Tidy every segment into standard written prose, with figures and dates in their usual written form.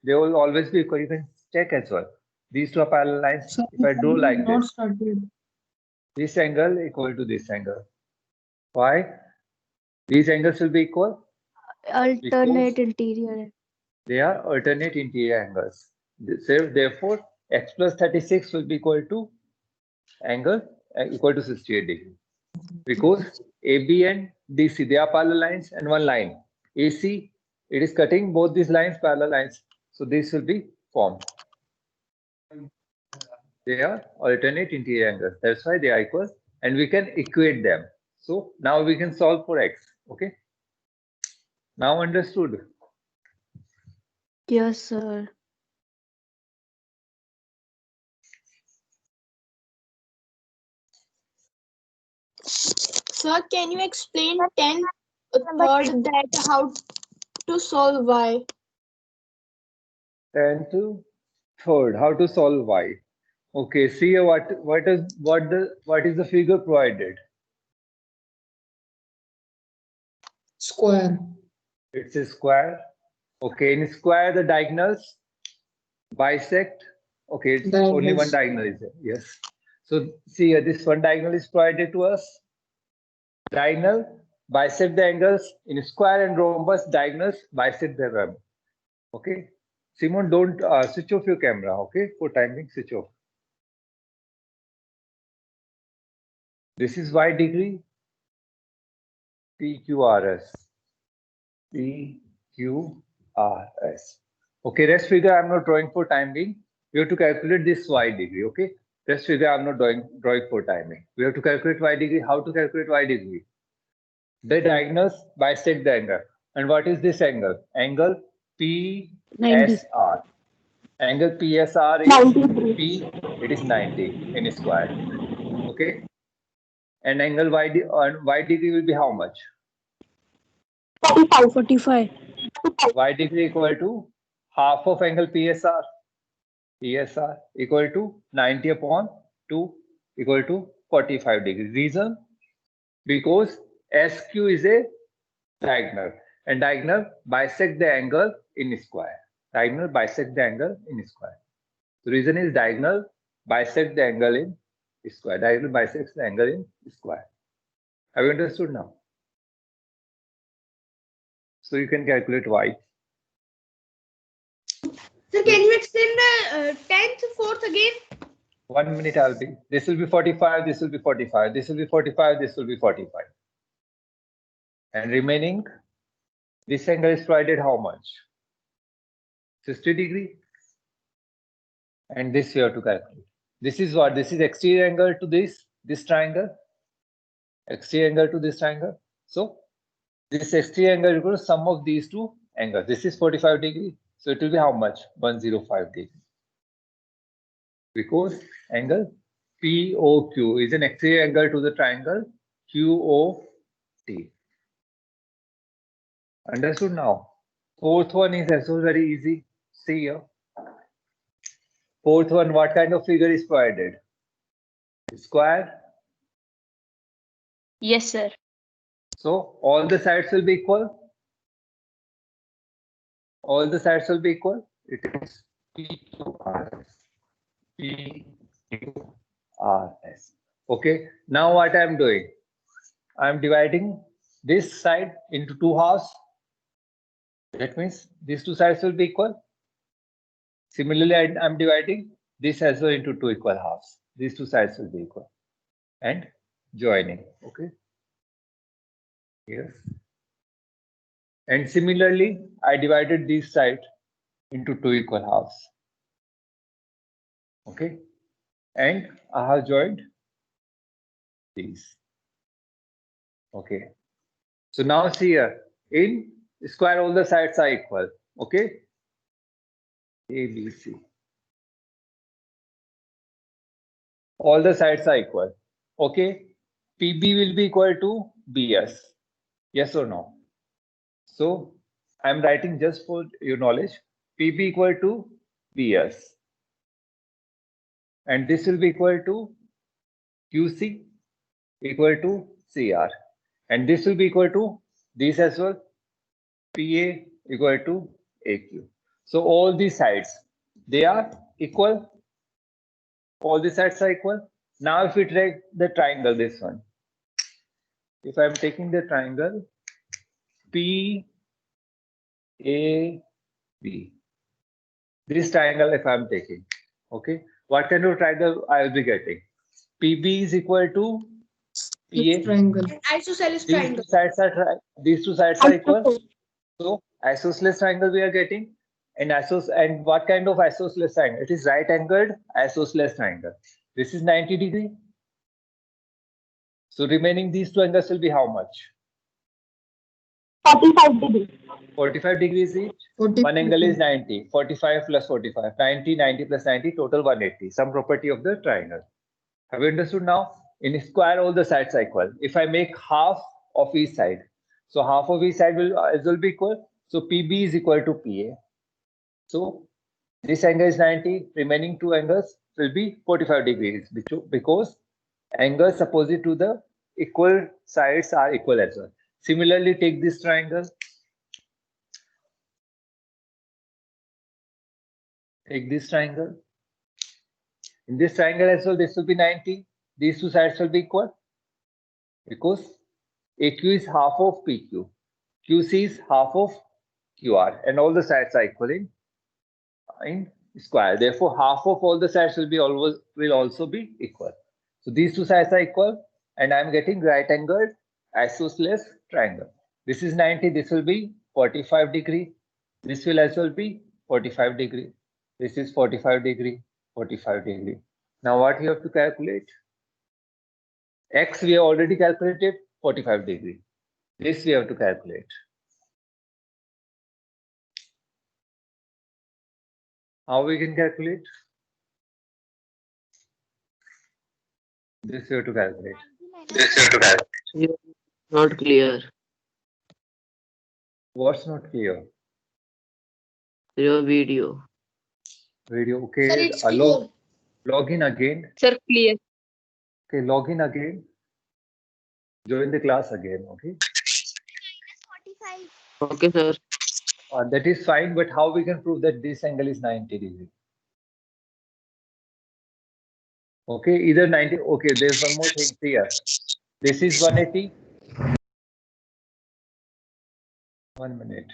They will always be equal. You can check as well. These two are parallel lines. Sir, If I the draw time is like not this, started. this angle equal to this angle. Why? These angles will be equal because Alternate interior. they are alternate interior angles. So therefore, x plus 36 will be equal to angle equal to 68 degree. Because AB and DC, they are parallel lines and one line. AC, it is cutting both these lines, parallel lines. So this will be formed. They are alternate interior angles. That's why they are equal and we can equate them. So now we can solve for x. Okay. Now understood. Yes, sir. Sir, can you explain 10th third that how to solve y? And to third, how to solve y. Okay, see what is the figure provided? Square. It's a square. Okay, in square the diagonals bisect. Okay, it's only one Diagonals. diagonal is there. Yes. So see here, this one diagonal is provided to us. Diagonal bisect the angles in square and rhombus. Diagonals bisect the rhomb. Okay. Simon, don't switch off your camera. Okay, for timing, switch off. This is y degree. PQRS. PQRS. Okay, rest figure I'm not drawing for time being. We have to calculate this y degree. Okay, rest figure I'm not drawing for timing. We have to calculate y degree. How to calculate y degree? The diagonals bisect the angle. And what is this angle? Angle 90. PSR. Angle PSR is 93. P. It is 90 in square. Okay. And angle y degree will be how much? 45. Y degree equal to half of angle PSR. PSR equal to 90 upon 2 equal to 45 degrees. Reason? Because SQ is a diagonal and diagonal bisect the angle in square. Diagonal bisect the angle in square. The reason is diagonal bisect the angle in square. Diagonal bisects the angle in square. Have you understood now? So you can calculate y. Sir, can you explain the 10th fourth again? 1 minute I'll be. This will be 45, this will be 45, this will be 45, this will be 45. And remaining, this angle is provided how much? 60 degree. And this you have to calculate. This is what? This is exterior angle to this triangle. Exterior angle to this triangle. So this exterior angle equals sum of these two angles. This is 45 degree. So it will be how much? 105 degree. Because angle POQ is an exterior angle to the triangle QOT. Understood now? Fourth one is also very easy. See here. Fourth one, what kind of figure is provided? Square. Yes, sir. So all the sides will be equal. All the sides will be equal. It is PQRS. PQRS. Okay. Now what I am doing? I am dividing this side into two halves. That means these two sides will be equal. Similarly, I am dividing this as well into two equal halves. These two sides will be equal. And joining. Okay. Yes. And similarly, I divided this side into two equal halves. Okay. And I have joined these. Okay. So now see here, in square all the sides are equal. Okay. A, B, C. All the sides are equal. Okay. PB will be equal to BS. Yes or no? So I am writing just for your knowledge. PB equal to BS. And this will be equal to QC equal to CR. And this will be equal to this as well. PA equal to AQ. So all these sides, they are equal. All these sides are equal. Now if we take the triangle, this one. If I'm taking the triangle P A B, this triangle if I'm taking, okay, what kind of triangle I will be getting? PB is equal to PA. Triangle. Isosceles These triangle. two sides are equal. So isosceles triangle we are getting. And what kind of isosceles triangle? It is right angled isosceles triangle. This is 90 degree. So remaining these two angles will be how much? 45 degrees. 45 degrees each. 45. One angle is 90. 45 plus 45. 90, 90 plus 90, total 180. Some property of the triangle. Have you understood now? In a square, all the sides are equal. If I make half of each side, so half of each side will be equal. So PB is equal to PA. So this angle is 90. Remaining two angles will be 45 degrees because angles opposite to the equal sides are equal as well. Similarly, take this triangle. Take this triangle. In this triangle as well, this will be 90. These two sides will be equal because AQ is half of PQ. QC is half of QR, and all the sides are equal in square. Therefore, half of all the sides will also be equal. So these two sides are equal, and I'm getting right angled isosceles triangle. This is 90. This will be 45 degree. This will as well be 45 degree. This is 45 degree. 45 degree. Now what you have to calculate? X we have already calculated 45 degree. This we have to calculate. How we can calculate? This we have to calculate. Not clear. What's not clear? Your video. Video. Sir, Okay. it's clear. Log in again. Sir, clear. Okay, log in again. Join the class again. Okay. Okay, sir. That is fine, but how we can prove that this angle is 90 degree? Okay, either 90. Okay, there's one more thing here. This is 180. 1 minute.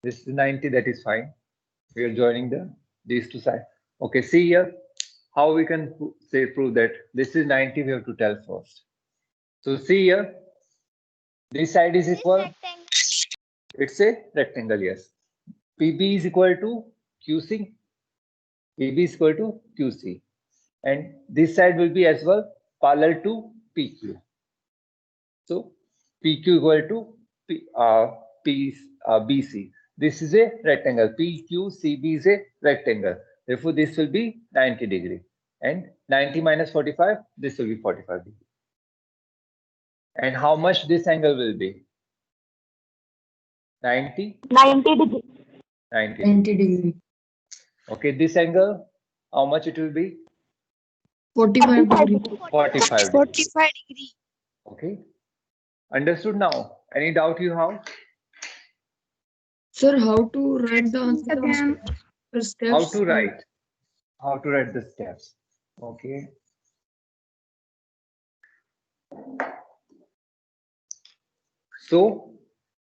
This is 90. That is fine. We are joining these two sides. Okay, see here how we can prove that this is 90. We have to tell first. So see here, this side is equal. It's a rectangle, yes. PB is equal to QC. PB is equal to QC. And this side will be as well parallel to PQ. So PQ equal to BC. This is a rectangle. PQCB is a rectangle. Therefore, this will be 90 degree. And 90 minus 45, this will be 45 degree. And how much this angle will be? 90? 90 degrees. 90 degree. Okay, this angle, how much it will be? 45 degree. 45 degree. 45 degrees. Okay. Understood now? Any doubt you have? Sir, how to write the answer? Steps? How to write? How to write the steps? Okay. So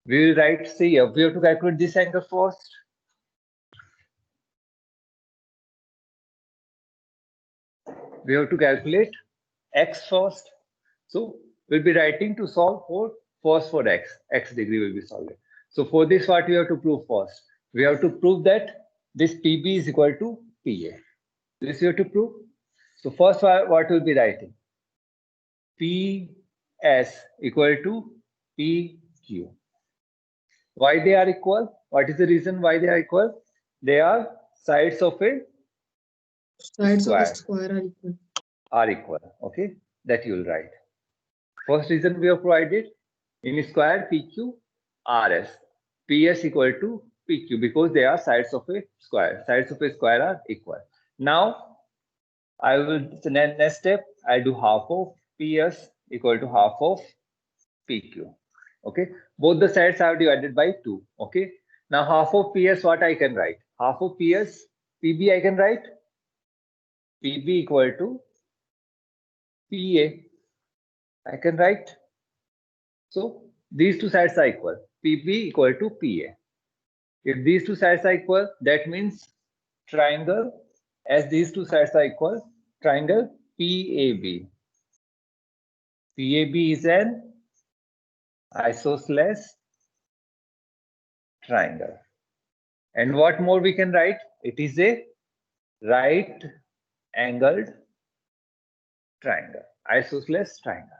we will write, see, we have to calculate this angle first. We have to calculate x first. So we'll be writing to solve for x degree will be solved. So for this, what we have to prove first? We have to prove that this PB is equal to PA. This we have to prove. So first, what we'll be writing? PS equal to PQ. Why they are equal? What is the reason why they are equal? They are sides of a square are equal. Okay, that you will write. First reason we have provided in square PQ RS. PS equal to PQ because they are sides of a square. Sides of a square are equal. Now I will, the next step, I do half of PS equal to half of PQ. Okay, both the sides are divided by 2. Okay, Now half of PS, what I can write? Half of PS, PB I can write. PB equal to PA. I can write. So these two sides are equal. PB equal to PA. If these two sides are equal, that means triangle, as these two sides are equal, triangle PAB. PAB is an isosceles triangle. And what more we can write? It is a right angled triangle, isosceles triangle,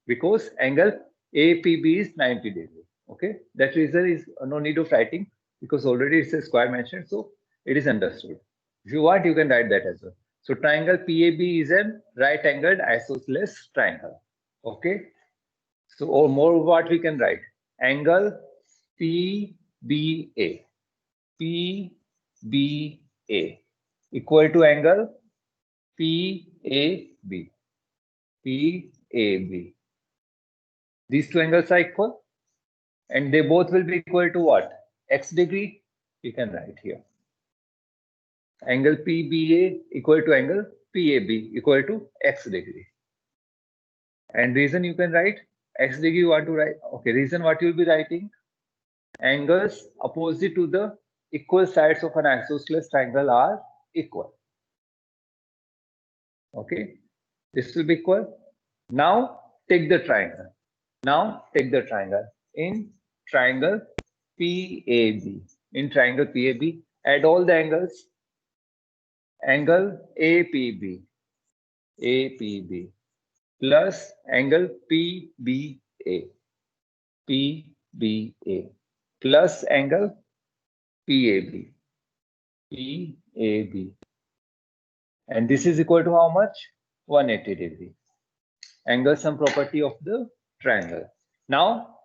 because angle APB is 90 degrees. Okay, that reason is no need of writing, because already it's a square mentioned, so it is understood. If you want, you can write that as well. So triangle PAB is a right angled isosceles triangle. Okay, so or more what we can write? Angle PBA. PBA equal to angle PAB. PAB. These two angles are equal, and they both will be equal to what? X degree. We can write here. Angle PBA equal to angle PAB equal to X degree. And reason you can write X degree. You want to write? Okay. Reason what you will be writing? Angles opposite to the equal sides of an isosceles triangle are equal. Okay, this will be equal. Now take the triangle. Now take the triangle. In triangle PAB. In triangle PAB, add all the angles. Angle APB. APB plus angle PBA. PBA plus angle PAB. PAB. And this is equal to how much? 180 degree. Angle sum property of the triangle. Now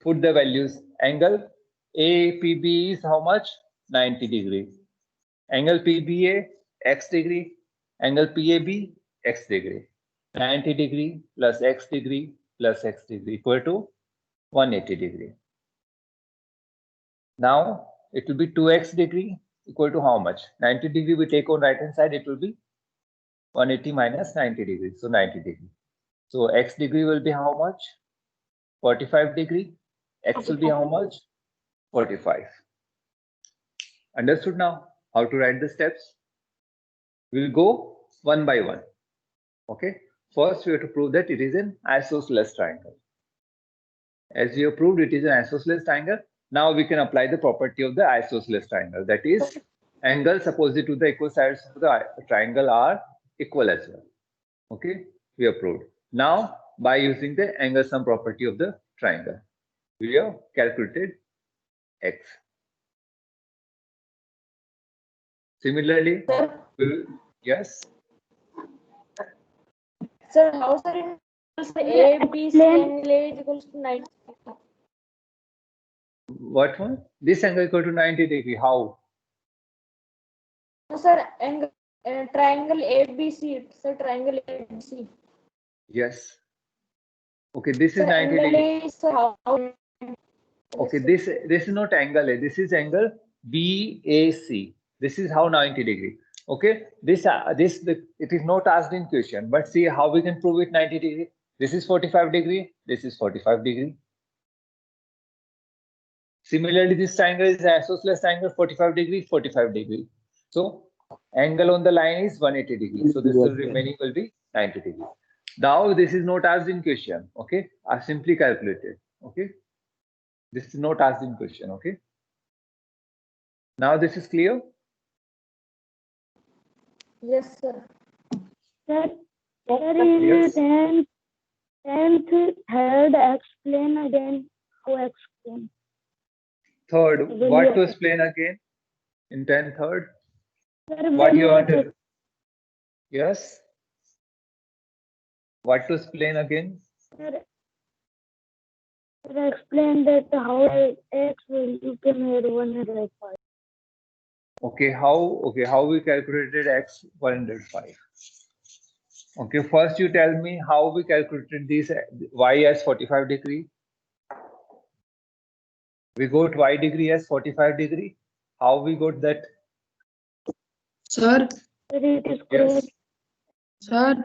put the values. Angle APB is how much? 90 degree. Angle PBA, X degree. Angle PAB, X degree. 90 degree plus X degree plus X degree equal to 180 degree. Now it will be 2X degree equal to how much? 90 degree we take on right hand side, it will be 180 minus 90 degrees, so 90 degree. So X degree will be how much? 45 degree. X will be how much? 45. Understood now how to write the steps? We'll go one by one. Okay. First, we have to prove that it is an isosceles triangle. As we have proved it is an isosceles triangle, now we can apply the property of the isosceles triangle. That is, angles opposite to the equal sides of the triangle are equal as well. Okay, we have proved. Now, by using the angle sum property of the triangle, we have calculated X. Similarly, yes. Sir, how sir in A, B, C angle A is equals to 90? What one? This angle equal to 90 degree. How? No, sir, angle triangle ABC. Sir, triangle ABC. Yes. Okay, this is Sir, 90 angle degree. A is sir, how? Okay, this is not angle A. This is angle BAC. This is how 90 degree. Okay, it is not asked in question, but see how we can prove it 90 degree. This is 45 degree. This is 45 degree. Similarly, this triangle is isosceles triangle, 45 degree, 45 degree. So angle on the line is 180 degree. So this remaining will be 90 degree. Now this is not asked in question. Okay, I simply calculated. Okay, this is not asked in question. Okay. Now this is clear. Yes, sir. Sir, in 10th, third, explain again. How explain? Third, what to explain again? In 10th, third. Sir, What you want to? Yes. What to explain again? Sir, explain that how X will you can add 105. Okay, how we calculated X 105. Okay, first you tell me how we calculated this Y as 45 degree. We got y degree as 45 degree. How we got that? Sir, Sir, it is Yes. sir,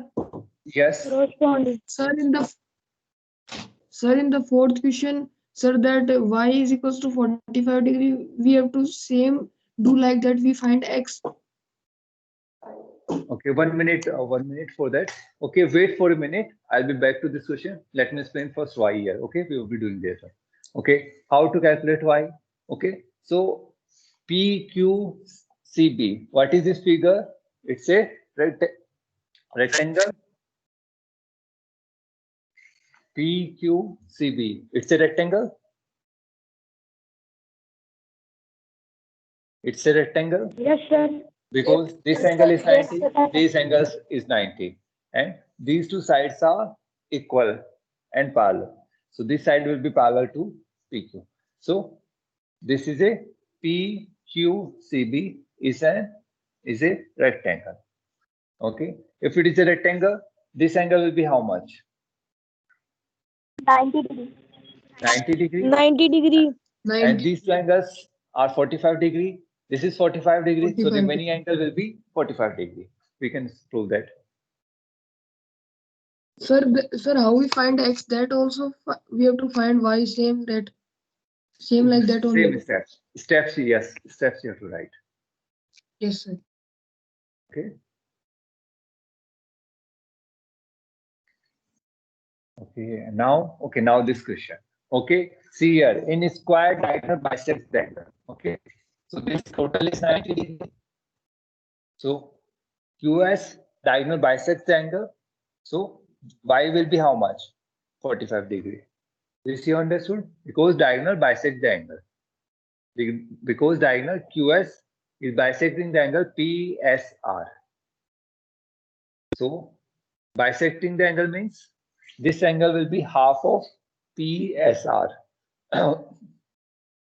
Yes. corresponding. sir, in the fourth question, sir, that y is equals to 45 degree, we have to same do like that. We find x. Okay, 1 minute. 1 minute for that. Okay, wait for a minute. I'll be back to this question. Let me explain first y here. Okay, we will be doing this. Okay, how to calculate y? Okay, so PQCB. What is this figure? It's a rectangle. PQCB. It's a rectangle. It's a rectangle Yes, sir. because this angle is 90, this angle is 90, and these two sides are equal and parallel. So this side will be parallel to PQ. So this is a PQCB is a rectangle. Okay. If it is a rectangle, this angle will be how much? 90 degree. 90 degree. 90 degree. And 90. these two angles are 45 degree. This is 45 degree. So the 45 remaining angle will be 45 degree. We can prove that. Sir, sir, how we find x? That also we have to find y same that same like that only. Same steps. Steps, yes. Steps you have to write. Yes, sir. Okay. Okay. Now this question. Okay. See here, in a square diagonal bisects the angle. Okay. So this total is 90 degree. So QS diagonal bisects the angle. So y will be how much? 45 degree. This you understood? Because diagonal bisects the angle. Because diagonal QS is bisecting the angle PSR. So bisecting the angle means this angle will be half of PSR.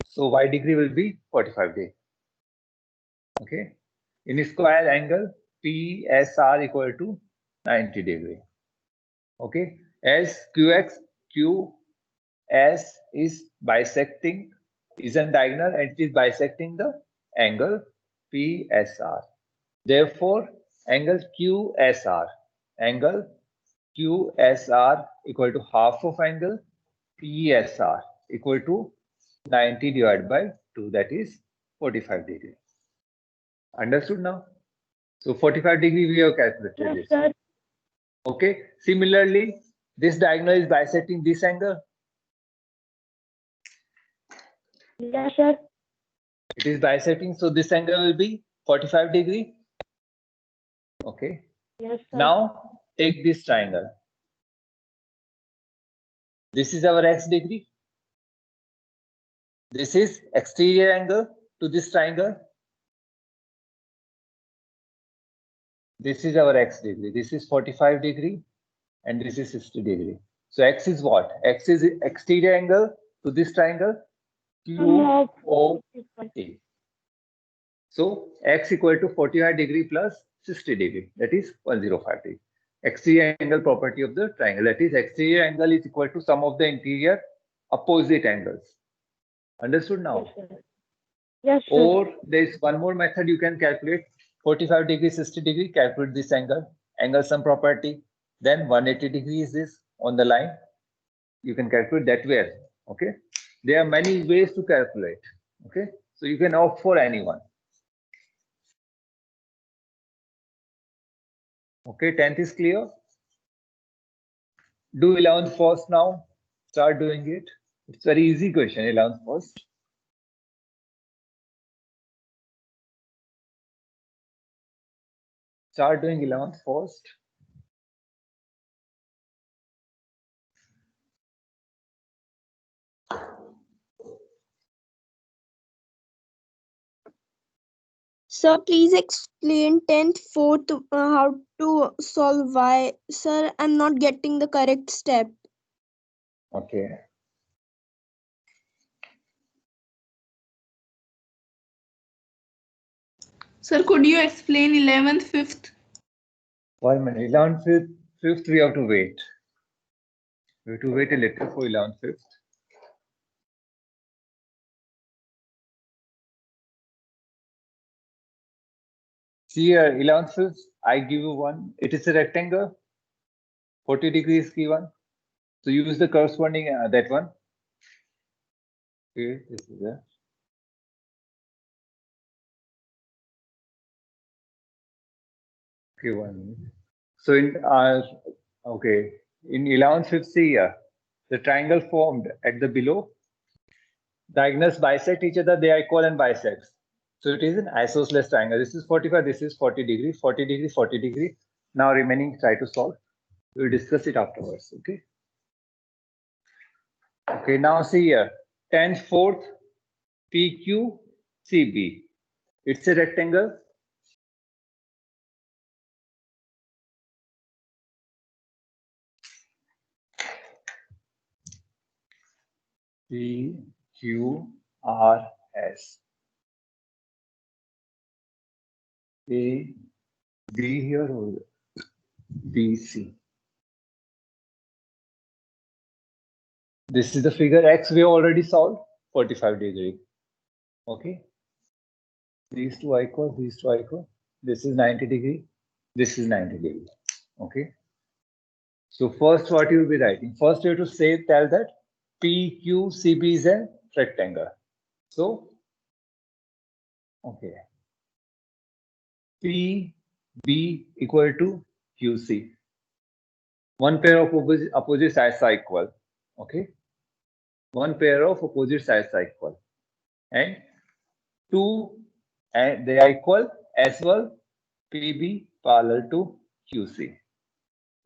So y degree will be 45 degree. Okay. In a square angle, PSR equal to 90 degree. Okay. As QS is bisecting, is a diagonal and it is bisecting the angle PSR. Therefore, angle QSR equal to half of angle PSR equal to 90 divided by 2, that is 45 degree. Understood now? So 45 degree we have calculated Yes, this. sir. Okay. Similarly, this diagonal is bisecting this angle. Yes, sir. It is bisecting, so this angle will be 45 degree. Okay. Yes, sir. Now take this triangle. This is our x degree. This is exterior angle to this triangle. This is our x degree. This is 45 degree and this is 60 degree. So x is what? X is exterior angle to this triangle. QOT. So x equal to 45 degree plus 60 degree. That is 105 degree. Exterior angle property of the triangle. That is exterior angle is equal to sum of the interior opposite angles. Understood now? Yes, sir. Yes, sir. Or there is one more method you can calculate 45 degree, 60 degree, calculate this angle, angle sum property. Then 180 degree is this on the line. You can calculate that way. Okay. There are many ways to calculate. Okay. So you can opt for anyone. Okay. 10th is clear. Do 11th first now. Start doing it. It's very easy question. 11th first. Start doing 11th first. Sir, please explain 10th, 4th, how to solve y. Sir, I'm not getting the correct step. Okay. Sir, could you explain 11th, 5th? 1 minute. 11th, 5th, we have to wait. We have to wait a little for 11th, 5th. See here, 11th fifth, I give you one. It is a rectangle. 40 degrees given. So use the corresponding that one. Okay, this is there. Okay, 1 minute. So in okay, in 11th fifth, see here, the triangle formed at the below. Diagonals bisect each other, they are equal and bisects. So it is an isosceles triangle. This is 45, this is 40 degree, 40 degree, 40 degree. Now remaining, try to solve. We'll discuss it afterwards. Okay. Okay, now see here, 10th fourth PQCB. It's a rectangle. PQRS. A, B here or BC. This is the figure X we already solved, 45 degree. Okay. These two are equal, these two are equal. This is 90 degree, this is 90 degree. Okay. So first what you will be writing? First you have to say, tell that PQCB is a rectangle. So, okay. PB equal to QC. One pair of opposite sides are equal. Okay. One pair of opposite sides are equal. And two, and they are equal as well. PB parallel to QC.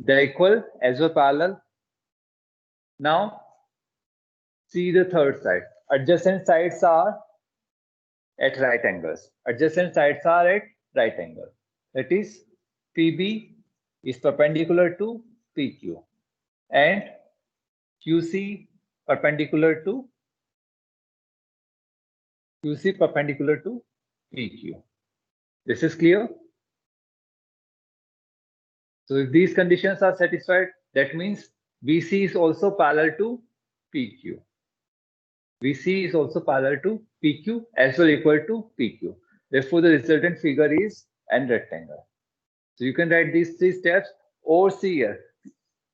They are equal as well parallel. Now, see the third side. Adjacent sides are at right angles. Adjacent sides are at right angle. That is, PB is perpendicular to PQ and QC perpendicular to PQ. This is clear? So if these conditions are satisfied, that means BC is also parallel to PQ. BC is also parallel to PQ as well equal to PQ. Therefore, the resultant figure is an rectangle. So you can write these three steps, or see here.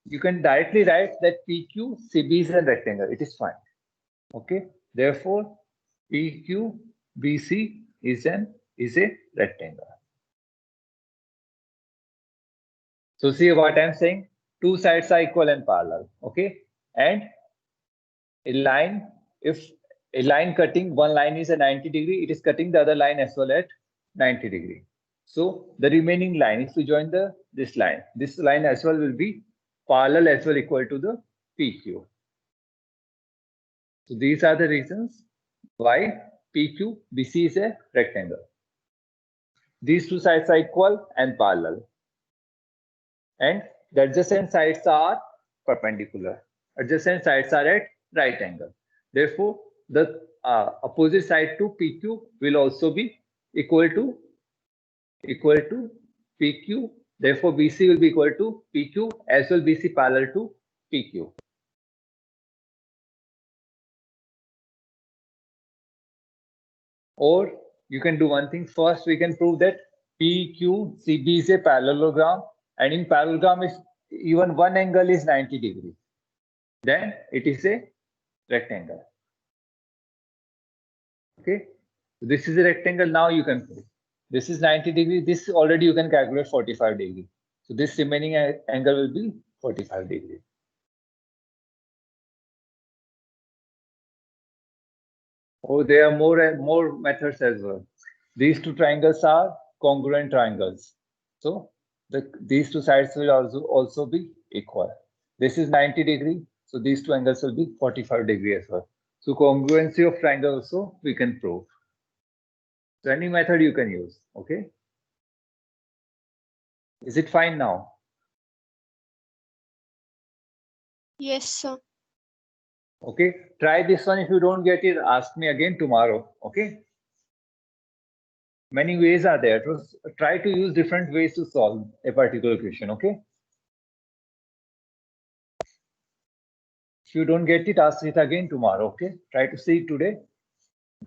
You can directly write that PQCB is a rectangle. It is fine. Okay. Therefore, PQBC is a rectangle. So see what I'm saying. Two sides are equal and parallel. Okay. And a line, if a line cutting, one line is a 90 degree, it is cutting the other line as well at 90 degree. So the remaining line, if we join this line as well will be parallel as well equal to the PQ. So these are the reasons why PQBC is a rectangle. These two sides are equal and parallel. And the adjacent sides are perpendicular. Adjacent sides are at right angle. Therefore, the opposite side to PQ will also be equal to PQ. Therefore, BC will be equal to PQ as well BC parallel to PQ. Or you can do one thing. First, we can prove that PQCB is a parallelogram, and in parallelogram, if even one angle is 90 degree, then it is a rectangle. Okay, so this is a rectangle. Now you can prove this is 90 degree. This already you can calculate 45 degree. So this remaining angle will be 45 degree. Oh, there are more methods as well. These two triangles are congruent triangles. So these two sides will also be equal. This is 90 degree. So these two angles will be 45 degree as well. So congruency of triangle also we can prove. So any method you can use. Okay. Is it fine now? Yes, sir. Okay. Try this one. If you don't get it, ask me again tomorrow. Okay. Many ways are there. Try to use different ways to solve a particular question. Okay. If you don't get it, ask it again tomorrow. Okay. Try to see it today.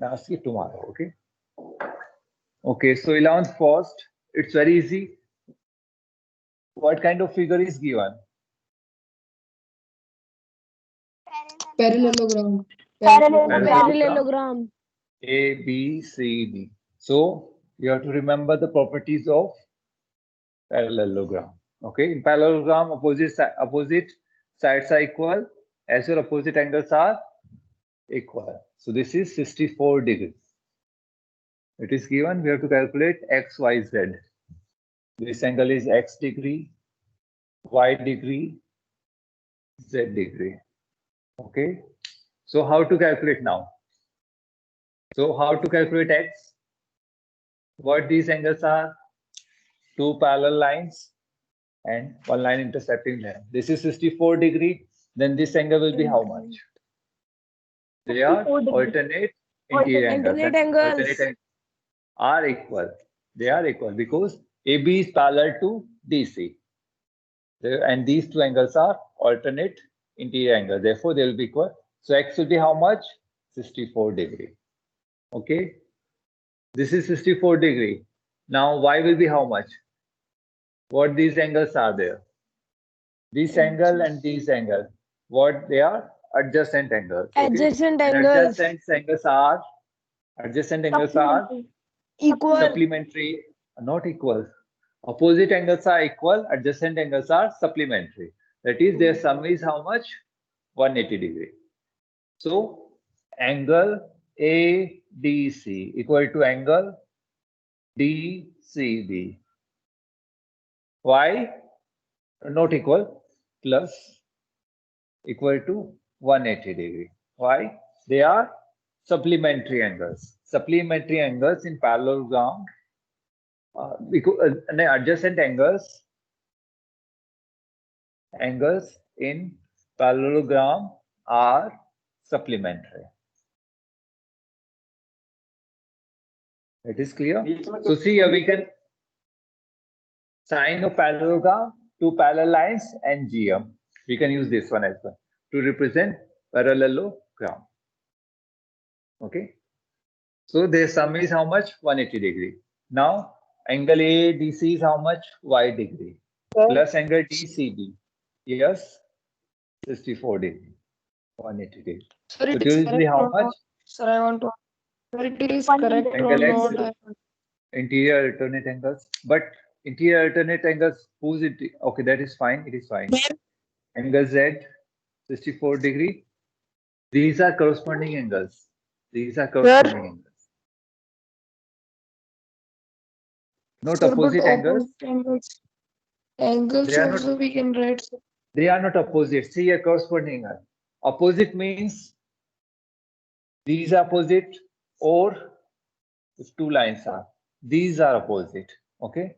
Ask it tomorrow. Okay. Okay. So 11th first, It's very easy. What kind of figure is given? Parallelogram. Parallelogram. A, B, C, D. So you have to remember the properties of parallelogram. Okay, in parallelogram, opposite sides are equal, as your opposite angles are equal. So this is 64 degrees. It is given, we have to calculate x, y, z. This angle is x degree, y degree, z degree. Okay, so how to calculate now? So how to calculate x? What these angles are? Two parallel lines and one line intersecting them. This is 64 degree. Then this angle will be how much? They are alternate interior angles. Alternate angles. Alternate are equal. They are equal because AB is parallel to DC. And these two angles are alternate interior angles. Therefore, they will be equal. So x will be how much? 64 degree. Okay. This is 64 degree. Now y will be how much? What these angles are there? This angle and this angle. What they are? Adjacent angles. Okay? Adjacent And angles. adjacent angles are Equal. supplementary, not equal. Opposite angles are equal, adjacent angles are supplementary. That is, their sum is how much? 180 degree. So angle ADC equal to angle DCB. Why? Not equal, plus equal to 180 degree. Why? They are supplementary angles. Supplementary angles in parallelogram, adjacent angles in parallelogram are supplementary. It is clear? So see here we can sign of parallelogram, two parallel lines and GM. We can use this one as well to represent parallelogram. Okay. So their sum is how much? 180 degree. Now angle ADC is how much? Y degree. Plus angle DCB. Yes. 64 degree. 180 degree. Sir, So it it is will be correct how or much? not? Sir, I want to. Sir, it is correct or Angle X. not? Interior alternate angles. But interior alternate angles, who's it? Okay, that is fine. It is fine. Angle Z, 64 degree. These are corresponding angles. These are corresponding angles. Not Sir, opposite but angles. opposite angles. Angles They are not- also we can write. Sir. They are not opposite. See a corresponding angle. Opposite means these are opposite, or if two lines are, these are opposite. Okay.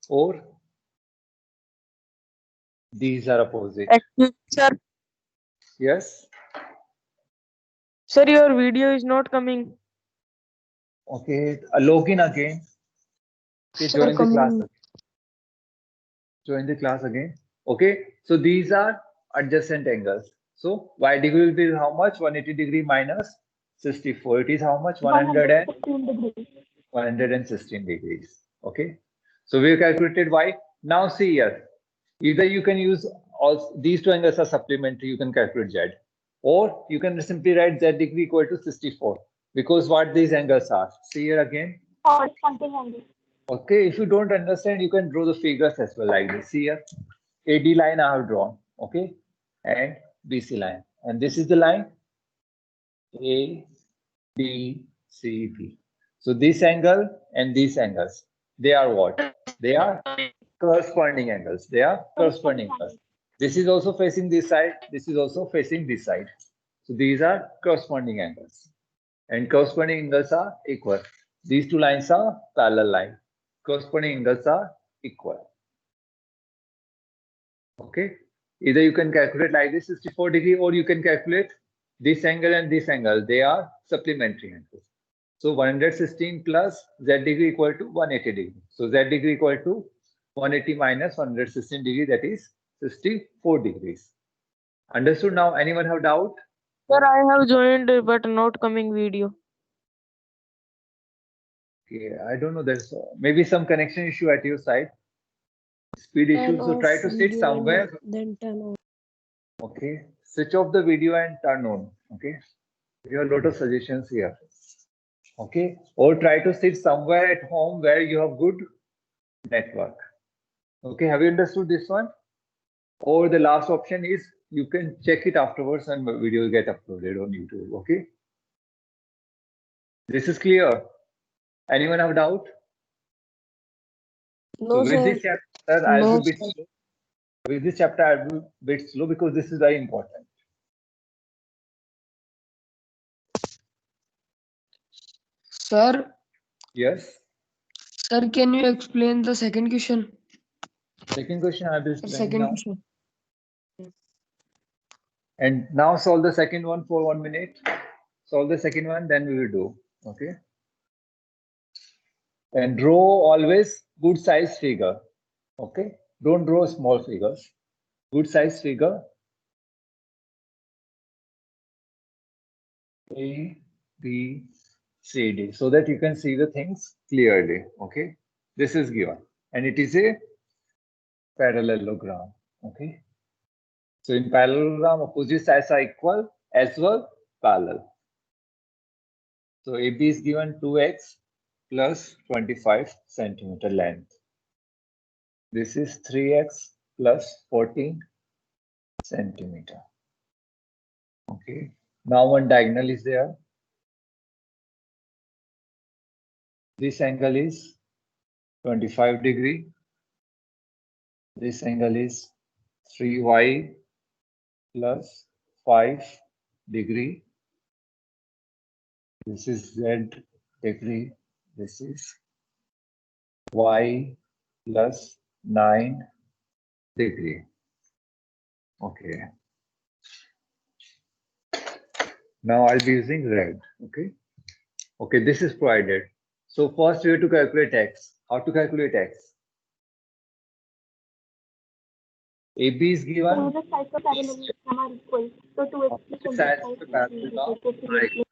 Or these are opposite. Sir, Yes. sir, your video is not coming. Okay. Log in again. Okay, Sir, join the class. coming. Again. Join the class again. Okay. So these are adjacent angles. So y degree will be how much? 180 degree minus 64. It is how much? 116 degrees. Okay. So we have calculated y. Now see here. Either you can use all these two angles are supplementary. You can calculate z, or you can simply write z degree equal to 64 because what these angles are. See here again. Okay, if you don't understand, you can draw the figures as well like this. See here, AD line I have drawn, okay, and BC line, and this is the line A, B, C, B. So this angle and these angles, they are what? They are corresponding angles. They are corresponding angles. This is also facing this side. This is also facing this side. So these are corresponding angles, and corresponding angles are equal. These two lines are parallel line. Corresponding angles are equal. Okay. Either you can calculate like this 64 degree, or you can calculate this angle and this angle. They are supplementary angles. So 116 plus z degree equal to 180 degree. So z degree equal to 180 minus 116 degree, that is 64 degrees. Understood now? Anyone have doubt? Sir, I have joined but not coming video. Okay, I don't know. There's maybe some connection issue at your side. Speed issue. So try to sit somewhere. Then turn on. Okay, switch off the video and turn on. Okay, there are a lot of suggestions here. Okay, or try to sit somewhere at home where you have good network. Okay, have you understood this one? Or the last option is you can check it afterwards and video will get uploaded on YouTube. Okay, this is clear. Anyone have doubt? No, So with this chapter, I'll be bit slow. With this chapter, I'll be bit slow because this is very important. Sir, Yes. sir, can you explain the second question? Second question I'll be explaining Second now. question. And now solve the second one for 1 minute. Solve the second one, then we will do. Okay. And draw always good size figure. Okay. Don't draw small figures. Good size figure. A, B, C, D. So that you can see the things clearly. Okay. This is given. And it is a parallelogram. Okay. So in parallelogram, opposite sides are equal as well parallel. So AB is given 2x plus 25 centimeter length. This is 3x plus 14 centimeter. Okay. Now one diagonal is there. This angle is 25 degree. This angle is 3y plus 5 degree. This is z degree. This is y plus 9 degree. Okay. Now I'll be using red. Okay. Okay, this is provided. So first we have to calculate x. How to calculate x? AB is given. The sides of parallelogram are equal. So 2x plus Sides 25 of the parallelogram is equal are equal.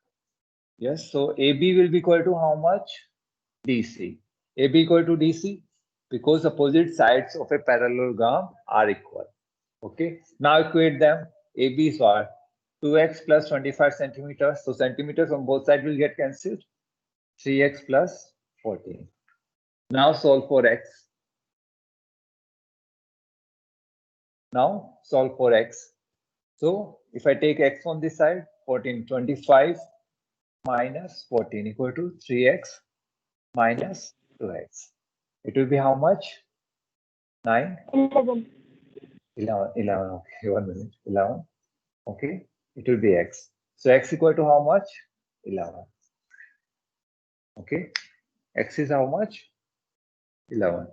Yes, so AB will be equal to how much? DC. AB equal to DC because opposite sides of a parallelogram are equal. Okay, now equate them. AB is what? 2x plus 25 centimeters. So centimeters on both sides will get cancelled. 3x plus 14. Now solve for x. Now solve for x. So if I take x on this side, 14, 25 minus 14 equal to 3x minus 2x. It will be how much? 9? 11. 11. Okay, 1 minute. 11. Okay, it will be x. So x equal to how much? 11. Okay, x is how much? 11.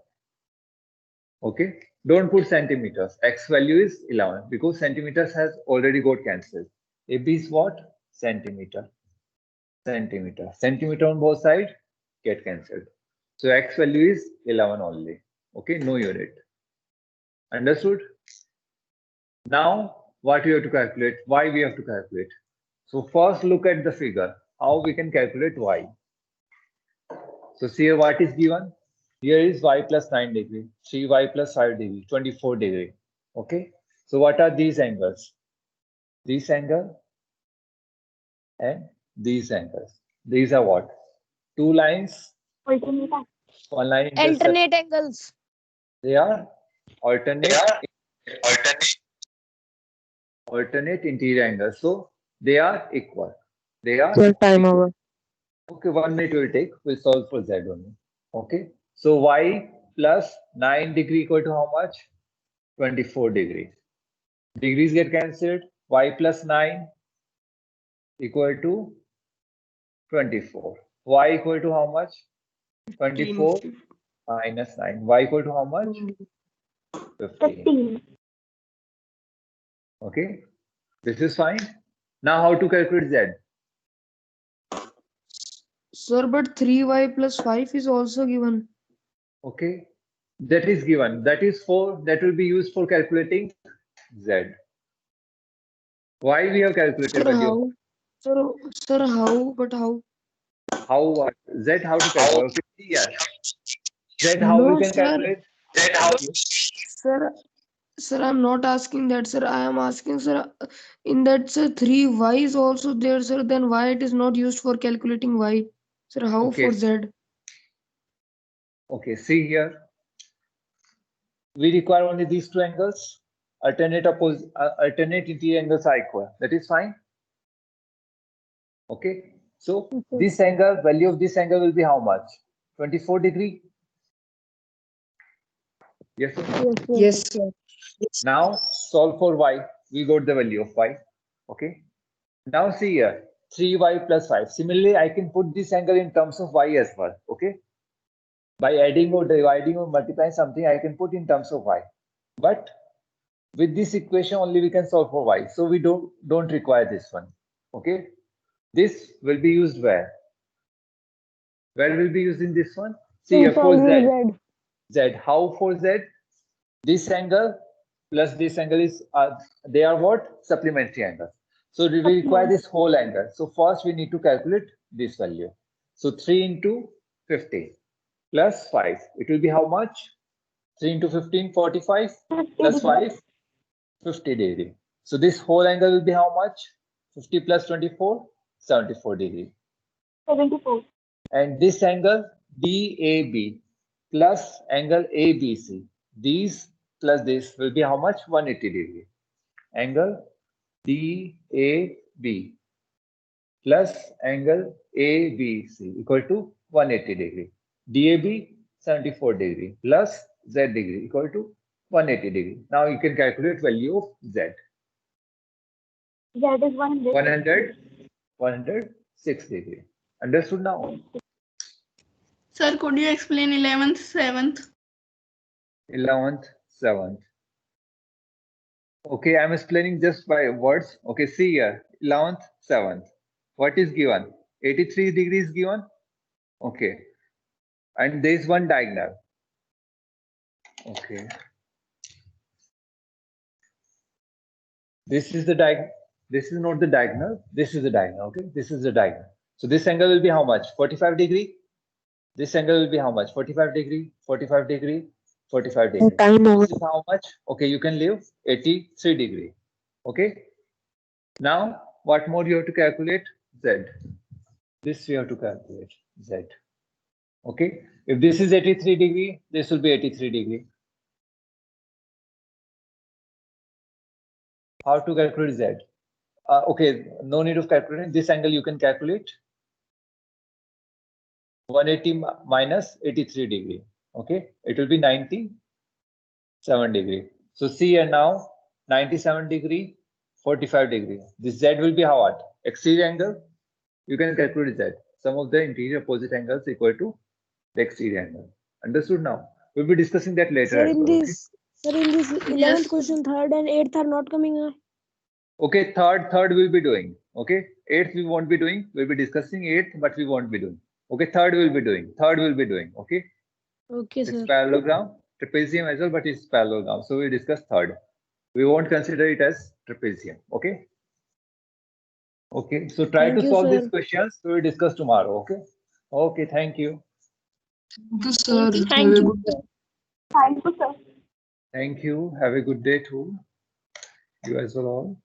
Okay, don't put centimeters. X value is 11 because centimeters has already got cancelled. AB is what? Centimeter. Centimeter. Centimeter on both sides get cancelled. So x value is 11 only. Okay, no unit. Understood? Now what we have to calculate? Y we have to calculate. So first look at the figure. How we can calculate y. So see here what is given. Here is y plus 9 degree, 3y plus 5 degree, 24 degree. Okay. So what are these angles? This angle and these angles. These are what? Two lines. Alternate. One line Alternate angles. They are alternate interior angles. So they are equal. They are Sir, time over. okay. 1 minute will take. We'll solve for z only. Okay. So y plus 9 degree equal to how much? 24 degree. Degrees get cancelled. Y plus 9 equal to 24. Y equal to how much? 24 minus 9. Y equal to how much? 15. 15. Okay. This is fine. Now how to calculate z? Sir, but 3y plus 5 is also given. Okay. That is given. That is for that will be used for calculating z. Why we have calculated Sir, value? how? Sir, how? But how? How Z how to calculate? Okay, yeah. Z how we No, can sir. calculate? Sir, I'm not asking that, sir. I am asking, sir, in that, sir, 3y is also there, sir. Then why it is not used for calculating y? Sir, how Okay. for z? Okay, see here. We require only these two angles. Alternate interior angles are equal. That is fine. Okay. So this angle, value of this angle will be how much? 24 degree. Yes, sir? Yes, sir. Now solve for y. We got the value of y. Okay. Now see here, 3y plus 5. Similarly, I can put this angle in terms of y as well. Okay. By adding or dividing or multiplying something, I can put in terms of y. But with this equation only we can solve for y. So we don't require this one. Okay. This will be used where? Where will be used in this one? See here for z. Z. How for z? This angle plus this angle is they are what? Supplementary angles. So we require this whole angle. So first we need to calculate this value. So 3 into 15 plus 5. It will be how much? 3 into 15, 45 plus 5, 50 degree. So this whole angle will be how much? 50 plus 24, 74 degree. 74. And this angle DAB plus angle ABC. These plus this will be how much? 180 degree. Angle DAB plus angle ABC equal to 180 degree. DAB 74 degree plus Z degree equal to 180 degree. Now you can calculate value of Z. That is 100. 106 degree. Understood now? Sir, could you explain 11th, 7th? 11th, 7th. Okay, I'm explaining just by words. Okay, see here, 11th, 7th. What is given? 83 degrees given. Okay. And there is one diagonal. Okay. This is the diagonal. This is not the diagonal. This is the diagonal. Okay. This is the diagonal. So this angle will be how much? 45 degree. This angle will be how much? 45 degree, 45 degree, 45 degree. Time over. This is how much? Okay, you can leave 83 degree. Okay. Now, what more you have to calculate? Z. This you have to calculate. Z. Okay. If this is 83 degree, this will be 83 degree. How to calculate Z? Okay, no need of calculating. This angle you can calculate. 180 minus 83 degree. Okay, it will be 97 degree. So see here now, 97 degree, 45 degree. This Z will be how what? Exterior angle. You can calculate Z. Sum of the interior opposite angles equal to the exterior angle. Understood now? We'll be discussing that later. Sir, as in well, this, sir, in this 11th Yes. question, 3rd and 8th are not coming. Okay, third we'll be doing. Okay, 8th we won't be doing. We'll be discussing 8th, but we won't be doing. Okay, third we'll be doing. Okay. Okay, It's sir. parallelogram, trapezium as well, but it's parallelogram. So we'll discuss third. We won't consider it as trapezium. Okay. Okay. So try Thank to you, solve sir. these questions. We will discuss tomorrow. Okay. Okay. Thank you. Okay, sir. Thank Have a you. good day. Thank you, sir. Thank you. Have a good day too. You as well all.